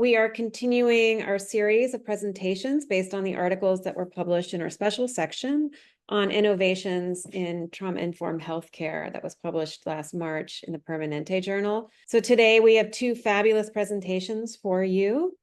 We are continuing our series of presentations based on the articles that were published in our special section on innovations in trauma-informed healthcare that was published last March in the Permanente Journal. So today we have two fabulous presentations for you.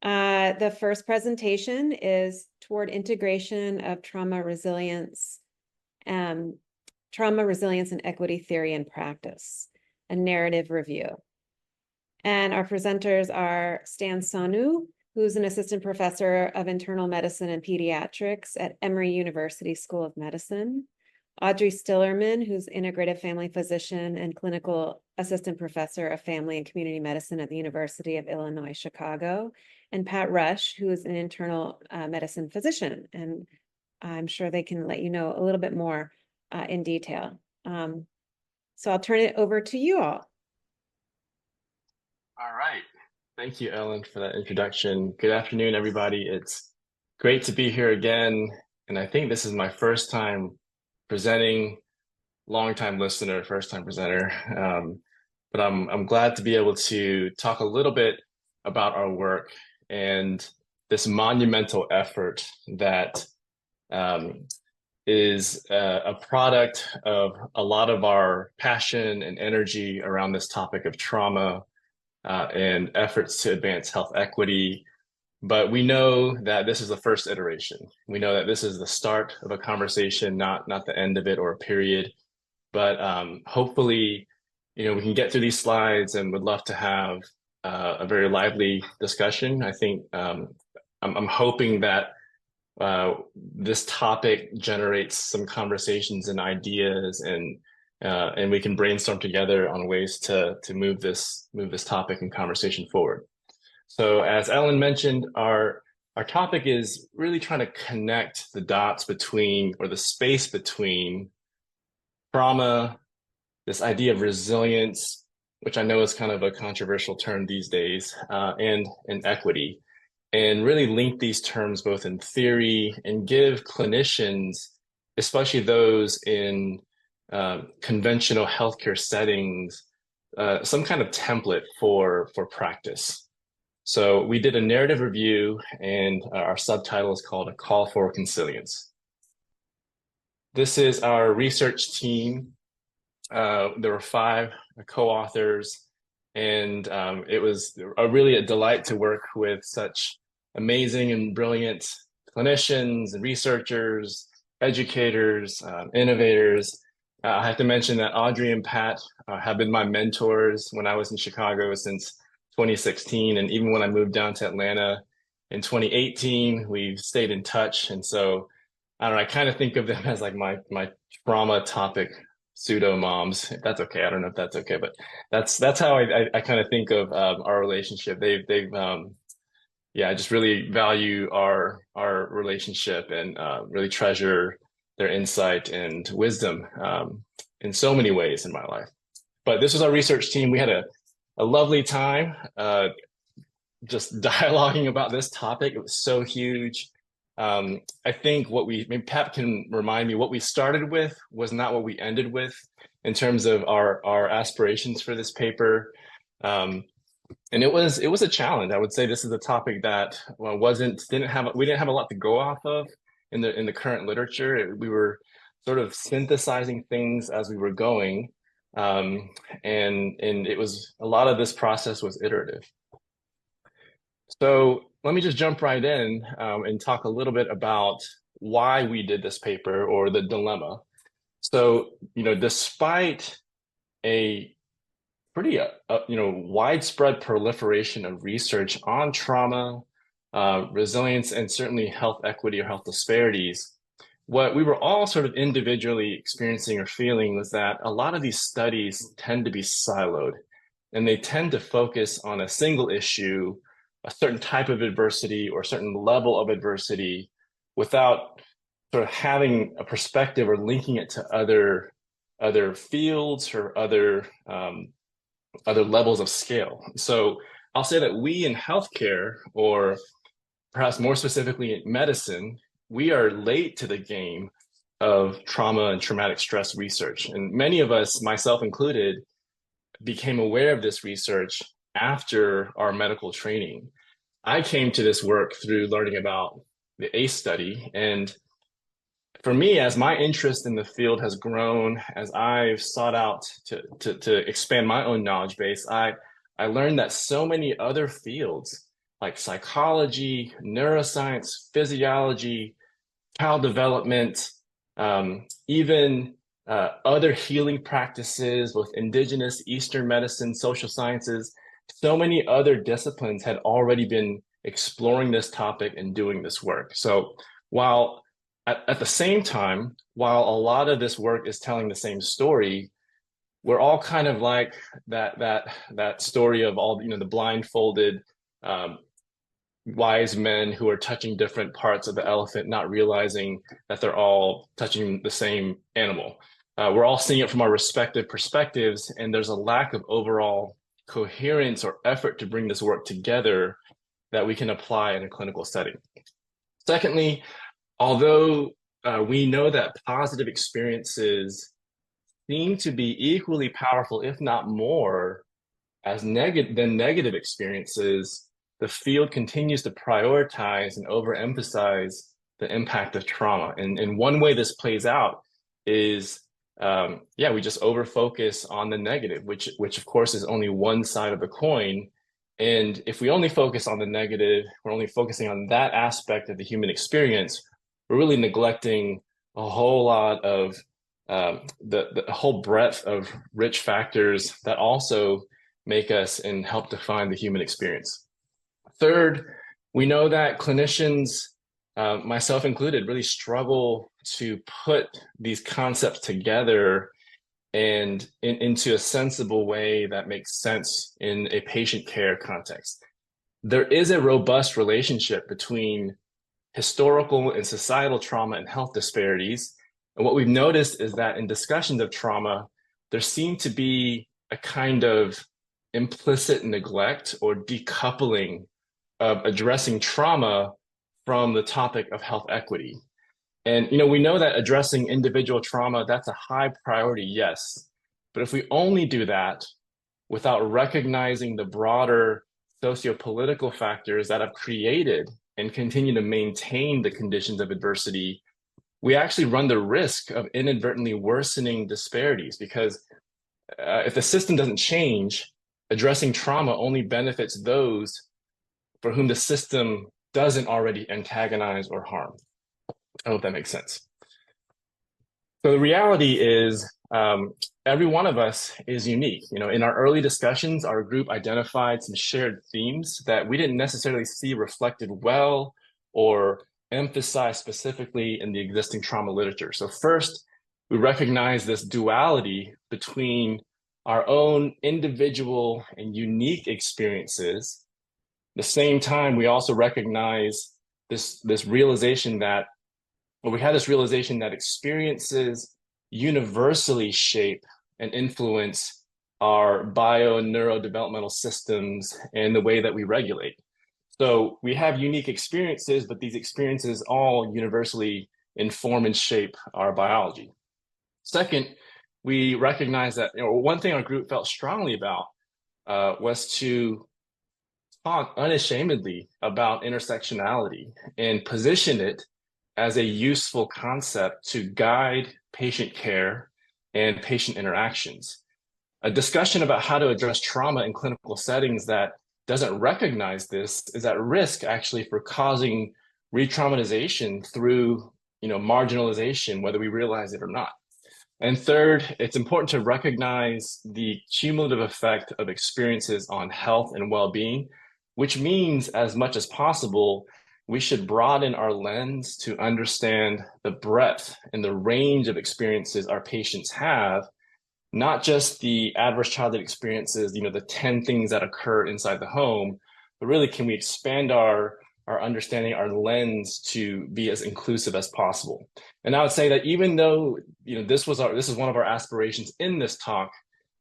The first presentation is toward integration of trauma resilience and equity theory and practice, a narrative review. And our presenters are Sonu, who's an assistant professor of internal medicine and pediatrics at Emory University School of Medicine, Audrey Stillerman, who's integrative family physician and clinical assistant professor of family and community medicine at the University of Illinois, Chicago, and Pat Rush, who is an internal medicine physician. And I'm sure they can let you know a little bit more in detail. So I'll turn it over to you all. All right. Thank you, Ellen, for that introduction. Good afternoon, everybody. It's great to be here again. And I think this is my first time presenting, long-time listener, first-time presenter. But I'm glad to be able to talk a little bit about our work and this monumental effort that is a product of a lot of our passion and energy around this topic of trauma and efforts to advance health equity. But we know that this is the first iteration. We know that this is the start of a conversation, not the end of it or a period. But hopefully, we can get through these slides and would love to have a very lively discussion. I think I'm hoping that this topic generates some conversations and ideas, and we can brainstorm together on ways to move this topic and conversation forward. So as Ellen mentioned, our topic is really trying to connect the dots between, or the space between, trauma, this idea of resilience, which I know is kind of a controversial term these days, and equity, and really link these terms both in theory and give clinicians, especially those in conventional healthcare settings, some kind of template for practice. So we did a narrative review, and our subtitle is called A Call for Consilience. This is our research team. There were 5 co-authors, and it was really a delight to work with such amazing and brilliant clinicians and researchers, educators, innovators. I have to mention that Audrey and Pat have been my mentors when I was in Chicago since 2016. And even when I moved down to Atlanta in 2018, we've stayed in touch. And so, I don't know, I kind of think of them as like my trauma topic pseudo moms. That's okay. I don't know if that's okay, but that's how I kind of think of our relationship. I just really value our relationship and really treasure their insight and wisdom in so many ways in my life. But this was our research team. We had a lovely time just dialoguing about this topic. It was so huge. I think maybe Pat can remind me, what we started with was not what we ended with in terms of our aspirations for this paper. And it was a challenge. I would say this is a topic that we didn't have a lot to go off of in the current literature. We were sort of synthesizing things as we were going, and it was, a lot of this process was iterative. So let me just jump right in and talk a little bit about why we did this paper, or the dilemma. So, despite a pretty widespread proliferation of research on trauma, resilience, and certainly health equity or health disparities, what we were all sort of individually experiencing or feeling was that a lot of these studies tend to be siloed, and they tend to focus on a single issue, a certain type of adversity or a certain level of adversity, without sort of having a perspective or linking it to other fields or other levels of scale. So I'll say that we in healthcare, or perhaps more specifically in medicine, we are late to the game of trauma and traumatic stress research. And many of us, myself included, became aware of this research after our medical training. I came to this work through learning about the ACE study. And for me, as my interest in the field has grown, as I've sought out to expand my own knowledge base, I learned that so many other fields like psychology, neuroscience, physiology, child development, even other healing practices with indigenous Eastern medicine, social sciences, so many other disciplines had already been exploring this topic and doing this work. So while at the same time, while a lot of this work is telling the same story, we're all kind of like that story of all, the blindfolded um, wise men who are touching different parts of the elephant, not realizing that they're all touching the same animal. We're all seeing it from our respective perspectives, and there's a lack of overall coherence or effort to bring this work together that we can apply in a clinical setting. Secondly, although we know that positive experiences seem to be equally powerful, if not more, as negative experiences, the field continues to prioritize and overemphasize the impact of trauma. And one way this plays out is, we just overfocus on the negative, which of course is only one side of the coin. And if we only focus on the negative, we're only focusing on that aspect of the human experience, we're really neglecting a whole lot of the whole breadth of rich factors that also make us and help define the human experience. Third, we know that clinicians, myself included, really struggle to put these concepts together and into a sensible way that makes sense in a patient care context. There is a robust relationship between historical and societal trauma and health disparities. And what we've noticed is that in discussions of trauma, there seemed to be a kind of implicit neglect or decoupling of addressing trauma from the topic of health equity. And we know that addressing individual trauma, that's a high priority, yes. But if we only do that without recognizing the broader sociopolitical factors that have created and continue to maintain the conditions of adversity, we actually run the risk of inadvertently worsening disparities, because if the system doesn't change, addressing trauma only benefits those for whom the system doesn't already antagonize or harm. I hope that makes sense. So the reality is every one of us is unique. In our early discussions, our group identified some shared themes that we didn't necessarily see reflected well or emphasized specifically in the existing trauma literature. So first, we recognize this duality between our own individual and unique experiences. At the same time, we also recognize this realization that we had this realization that experiences universally shape and influence our bio and neurodevelopmental systems and the way that we regulate. So we have unique experiences, but these experiences all universally inform and shape our biology. Second, we recognize that one thing our group felt strongly about was to talk unashamedly about intersectionality and position it as a useful concept to guide patient care and patient interactions. A discussion about how to address trauma in clinical settings that doesn't recognize this is at risk actually for causing re-traumatization through marginalization, whether we realize it or not. And third, it's important to recognize the cumulative effect of experiences on health and well-being, which means as much as possible, we should broaden our lens to understand the breadth and the range of experiences our patients have, not just the adverse childhood experiences, the 10 things that occur inside the home, but really can we expand our understanding, our lens to be as inclusive as possible. And I would say that even though this is one of our aspirations in this talk,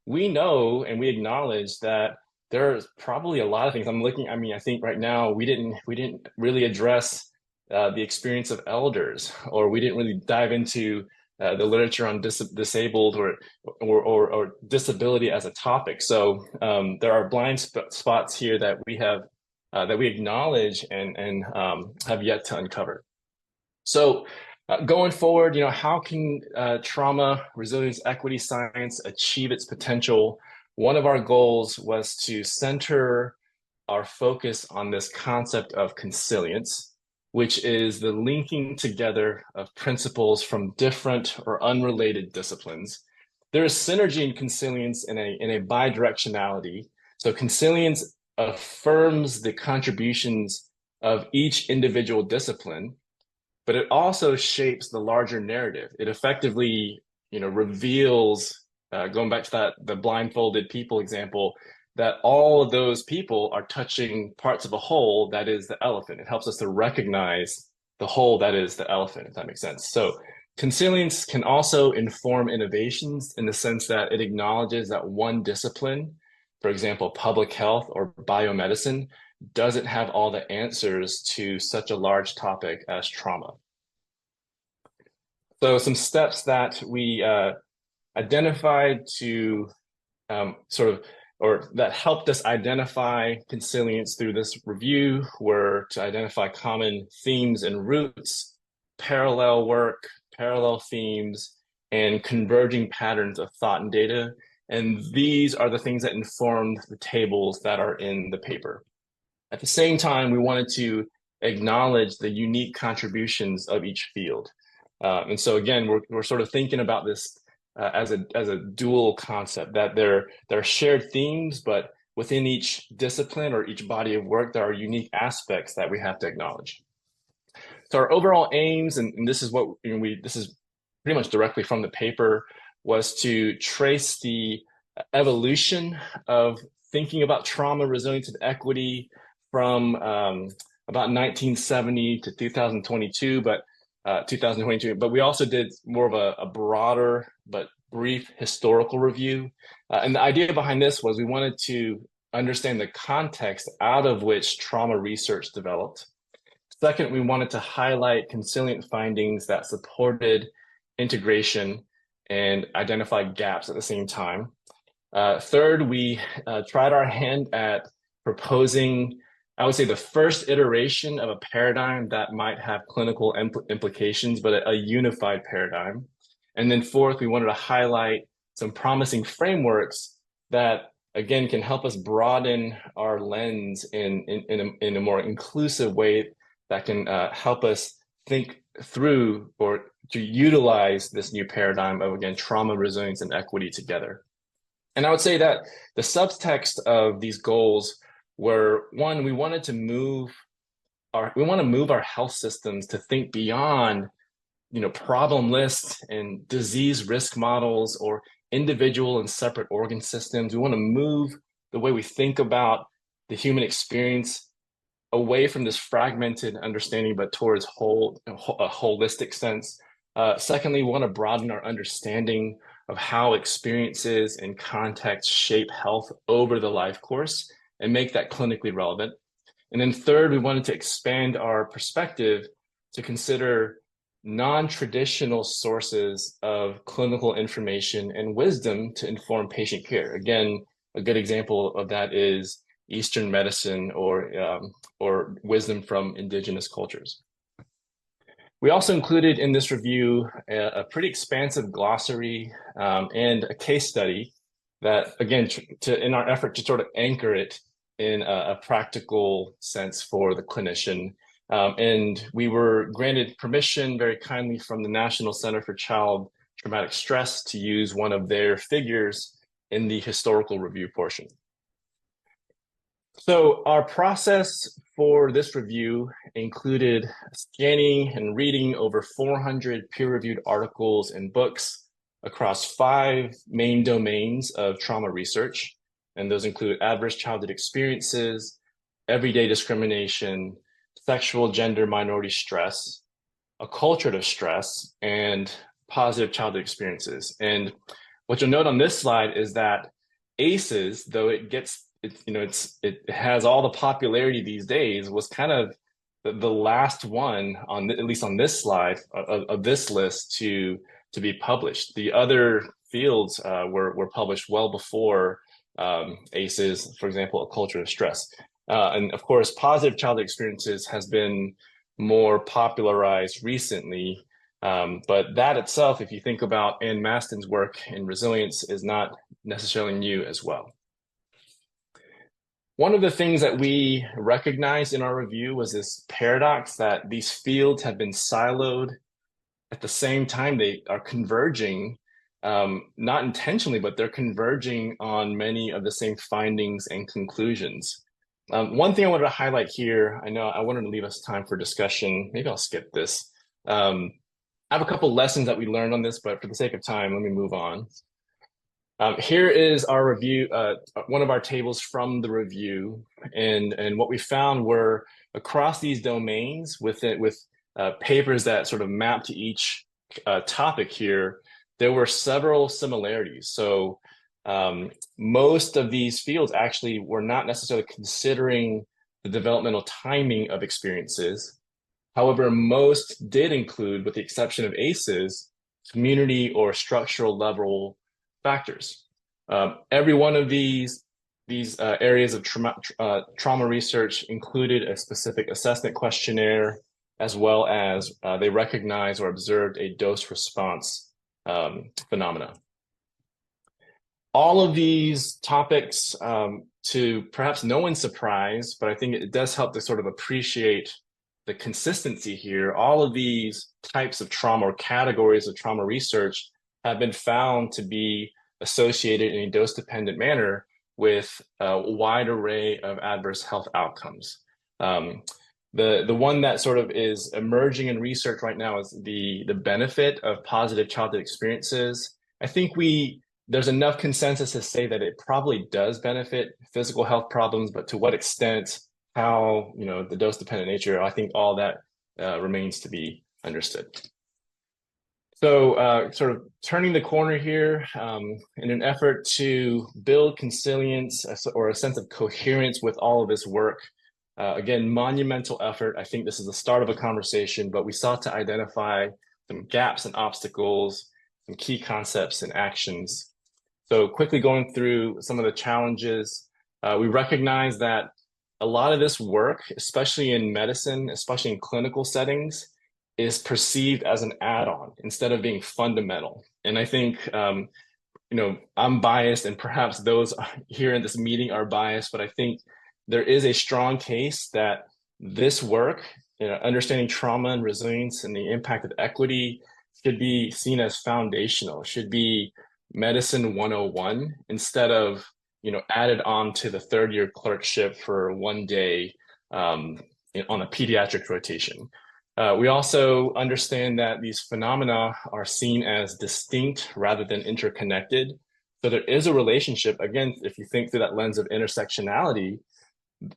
we know and we acknowledge that there's probably a lot of things. I think right now we didn't really address the experience of elders, or we didn't really dive into the literature on disabled or disability as a topic. So there are blind spots here that we have that we acknowledge and have yet to uncover. So going forward, how can trauma, resilience, equity science achieve its potential? One of our goals was to center our focus on this concept of consilience, which is the linking together of principles from different or unrelated disciplines. There is synergy in consilience in a bidirectionality. So consilience affirms the contributions of each individual discipline, but it also shapes the larger narrative. It effectively, reveals, going back to the blindfolded people example, that all of those people are touching parts of a whole that is the elephant. It helps us to recognize the whole that is the elephant, if that makes sense. So consilience can also inform innovations in the sense that it acknowledges that one discipline, for example, public health or biomedicine, doesn't have all the answers to such a large topic as trauma. So some steps that we identified to or that helped us identify consilience through this review were to identify common themes and roots, parallel work, parallel themes, and converging patterns of thought and data. And these are the things that informed the tables that are in the paper. At the same time, we wanted to acknowledge the unique contributions of each field. And so again, we're sort of thinking about this as a dual concept, that there are shared themes, but within each discipline or each body of work, there are unique aspects that we have to acknowledge. So our overall aims, and this is what this is pretty much directly from the paper, was to trace the evolution of thinking about trauma, resilience, and equity from about 1970 to 2022, but we also did more of a broader but brief historical review. And the idea behind this was we wanted to understand the context out of which trauma research developed. Second, we wanted to highlight consilient findings that supported integration and identified gaps at the same time. Third, we tried our hand at proposing, I would say, the first iteration of a paradigm that might have clinical implications, but a unified paradigm. And then fourth, we wanted to highlight some promising frameworks that, again, can help us broaden our lens in a more inclusive way that can help us think through or to utilize this new paradigm of, again, trauma, resilience, and equity together. And I would say that the subtext of these goals were, one, we want to move our health systems to think beyond, problem lists and disease risk models or individual and separate organ systems. We want to move the way we think about the human experience away from this fragmented understanding, but towards a holistic sense. Secondly, we want to broaden our understanding of how experiences and context shape health over the life course and make that clinically relevant. And then third, we wanted to expand our perspective to consider non-traditional sources of clinical information and wisdom to inform patient care. Again, a good example of that is Eastern medicine or wisdom from indigenous cultures. We also included in this review a pretty expansive glossary and a case study that, again, in our effort to sort of anchor it in a practical sense for the clinician. And we were granted permission very kindly from the National Center for Child Traumatic Stress to use one of their figures in the historical review portion. So our process for this review included scanning and reading over 400 peer-reviewed articles and books across 5 main domains of trauma research. And those include adverse childhood experiences, everyday discrimination, sexual gender minority stress, acculturative stress, and positive childhood experiences. And what you'll note on this slide is that ACEs, though it has all the popularity these days, was kind of the last one on at least on this slide of this list to to be published. The other fields were published well before ACEs, for example, a culture of stress. And of course, positive childhood experiences has been more popularized recently. But that itself, if you think about Ann Maston's work in resilience, is not necessarily new as well. One of the things that we recognized in our review was this paradox that these fields have been siloed. At the same time, they are converging, not intentionally, but they're converging on many of the same findings and conclusions. One thing I wanted to highlight here, I know I wanted to leave us time for discussion. Maybe I'll skip this. I have a couple lessons that we learned on this, but for the sake of time, let me move on. Here is our review, one of our tables from the review, and what we found were across these domains with papers that sort of map to each topic here, there were several similarities. So most of these fields actually were not necessarily considering the developmental timing of experiences. However, most did include, with the exception of ACEs, community or structural level factors. Every one of these areas of trauma research included a specific assessment questionnaire, as well as they recognized or observed a dose response phenomena. All of these topics, to perhaps no one's surprise, but I think it does help to sort of appreciate the consistency here. All of these types of trauma or categories of trauma research have been found to be associated in a dose-dependent manner with a wide array of adverse health outcomes. The one that sort of is emerging in research right now is the benefit of positive childhood experiences. I think there's enough consensus to say that it probably does benefit physical health problems, but to what extent, how, the dose-dependent nature, I think all that remains to be understood. So sort of turning the corner here in an effort to build consilience or a sense of coherence with all of this work. Again, monumental effort. I think this is the start of a conversation, but we sought to identify some gaps and obstacles, some key concepts and actions. So quickly going through some of the challenges, we recognize that a lot of this work, especially in medicine, especially in clinical settings, is perceived as an add-on instead of being fundamental. And I think, I'm biased, and perhaps those here in this meeting are biased, but I think there is a strong case that this work, understanding trauma and resilience and the impact of equity, should be seen as foundational, should be medicine 101 instead of, added on to the third-year clerkship for one day on a pediatric rotation. We also understand that these phenomena are seen as distinct rather than interconnected. So there is a relationship, again, if you think through that lens of intersectionality,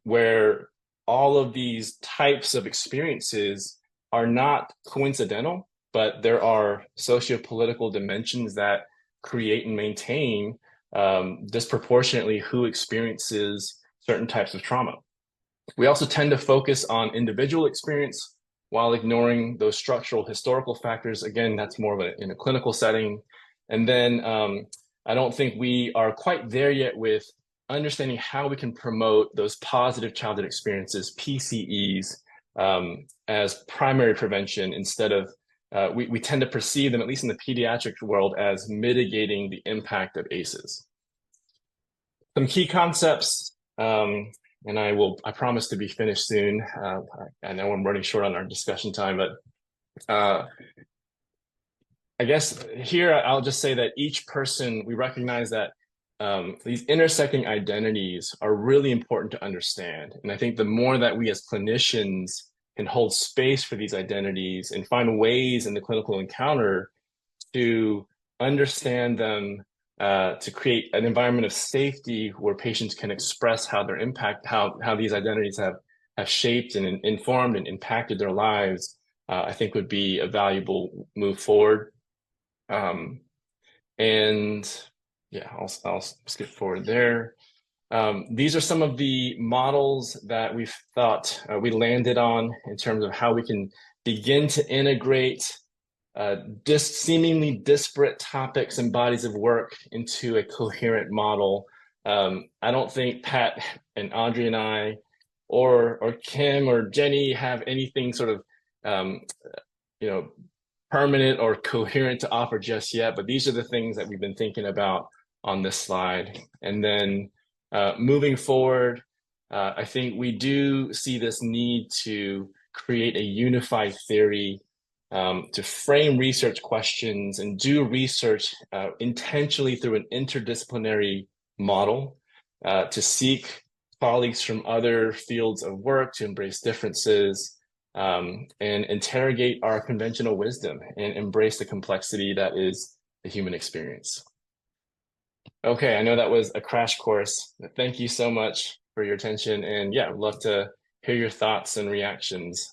where all of these types of experiences are not coincidental, but there are sociopolitical dimensions that create and maintain disproportionately who experiences certain types of trauma. We also tend to focus on individual experience while ignoring those structural historical factors. Again, that's more of in a clinical setting. And then I don't think we are quite there yet with understanding how we can promote those positive childhood experiences, PCEs, as primary prevention instead of, we tend to perceive them, at least in the pediatric world, as mitigating the impact of ACEs. Some key concepts, and I promise to be finished soon. I know I'm running short on our discussion time, but I guess here I'll just say that each person, we recognize that these intersecting identities are really important to understand. And I think the more that we as clinicians can hold space for these identities and find ways in the clinical encounter to understand them, to create an environment of safety where patients can express how their impact, how these identities have shaped and informed and impacted their lives, I think would be a valuable move forward. And yeah, I'll skip forward there. These are some of the models that we've thought we landed on in terms of how we can begin to integrate seemingly disparate topics and bodies of work into a coherent model. I don't think Pat and Audrey and I, or Kim or Jenny have anything sort of you know, permanent or coherent to offer just yet, but these are the things that we've been thinking about on this slide. And then moving forward, I think we do see this need to create a unified theory to frame research questions and do research intentionally through an interdisciplinary model to seek colleagues from other fields of work to embrace differences and interrogate our conventional wisdom and embrace the complexity that is the human experience. Okay, I know that was a crash course. Thank you so much for your attention. And yeah, I'd love to hear your thoughts and reactions